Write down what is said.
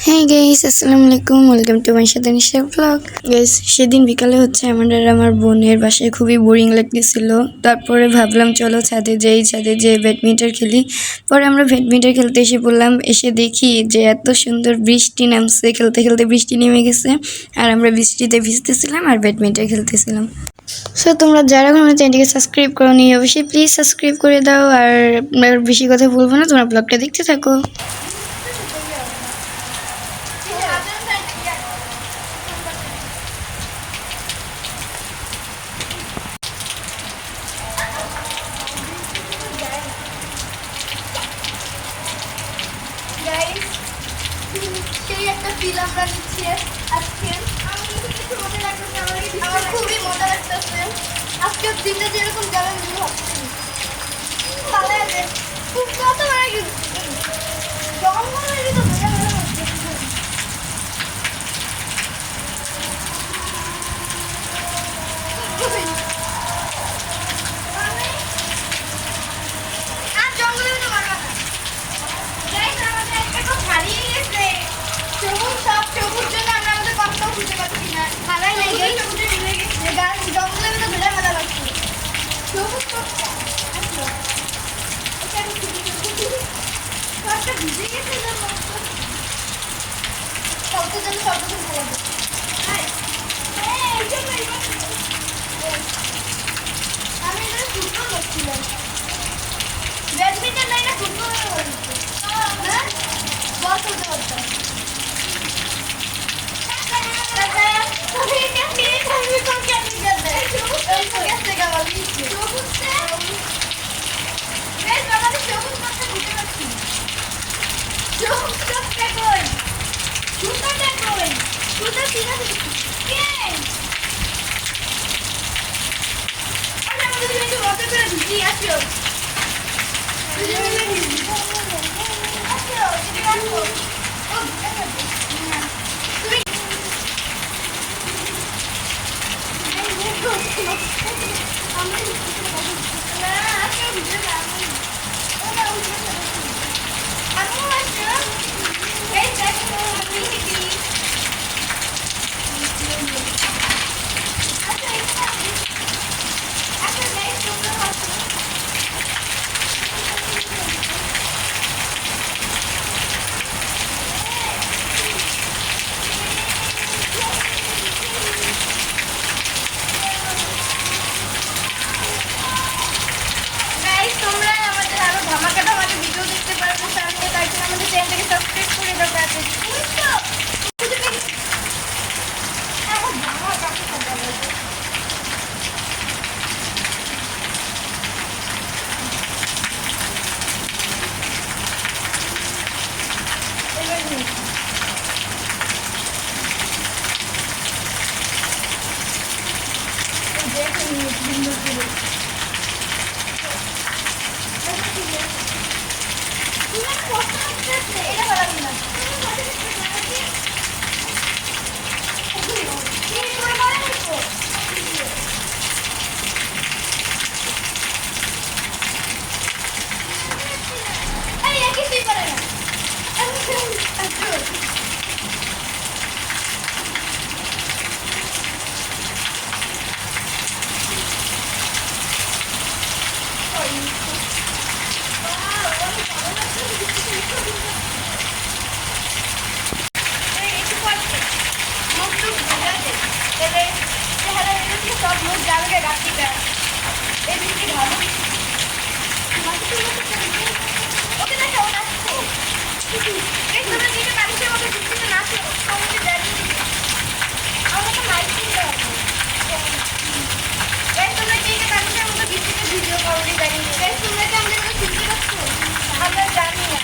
হ্যাঁ গাইস, আসসালামু আলাইকুম, ওয়েলকাম টু মাই সাথে নিশা ব্লগ। গাইস, সেদিন বিকালে আমার বোনের বাসায় খুবই বোরিং লাগতেছিল। তারপরে ভাবলাম চলো ছাদে যাই, ছাদে যেয়ে ব্যাডমিন্টন খেলি। পরে আমরা ব্যাডমিন্টন খেলতে এসে পড়লাম। এসে দেখি যে এত সুন্দর বৃষ্টি নামছে, খেলতে খেলতে বৃষ্টি নেমে গেছে আর আমরা বৃষ্টিতে ভিজতেছিলাম আর ব্যাডমিন্টন খেলতেছিলাম। সো তোমরা যারা আমার চ্যানেলটিকে সাবস্ক্রাইব করো নি, অবশ্যই প্লিজ সাবস্ক্রাইব করে দাও। আর বেশি কথা বলবো না, তোমরা ব্লগটা দেখতে থাকো। সেই একটা ফিল আমরা নিচ্ছি আজকে। আমার খুবই মজা লাগতেছে। আজকের দিনটা যেরকম যাবে আমি ভাবছি ভালো লাগে। খুব কত মানে জঙ্গলের ভিতর আর জঙ্গলের ভিতর মারবা না। আমাদের একটা খুব হারিয়ে গেছে। সবুজ সব সবুজ জন্য আমরা আমাদের কষ্টও খুঁজে পাচ্ছি না। ভালোই লাগে সবুজে মিলে গেছে। গাছ জঙ্গলের ভিতর ঘুরে মজা লাগছে। সবুজ সবটা সবটা ভিজে গেছে জন্য সবটা জন্য সবটা ভালো লাগে। আমি এটা ফুটবল করছিলাম। ব্যাডমিন্টন নাই না, ফুটবল করছি। হ্যাঁ বল করতে পারতাম। তোমরা আমাদের আরো ধামাকা ধামাকা ভিডিও দেখতে পারবো সামনে, তার জন্য আমাদের চ্যানেলটাকে সাবস্ক্রাইব করে দাও। এটা ভালো লাগে না। সব লোক যাবে রাত্রিটা এই বৃষ্টি ভালো ওকে দেখো না এই তোমরা দিকে মানুষের মতো বৃষ্টিতে নাচো সমুদ্রে দাঁড়িয়ে আমরা তো লাইট কিনতে হবে। এই তোমরা দিকে মানুষের মতো বৃষ্টিতে ভিডিও করো দাঁড়িয়ে। এই তোমরা কি আমাদের মতো শিখতে পারছো? আমরা জানি না।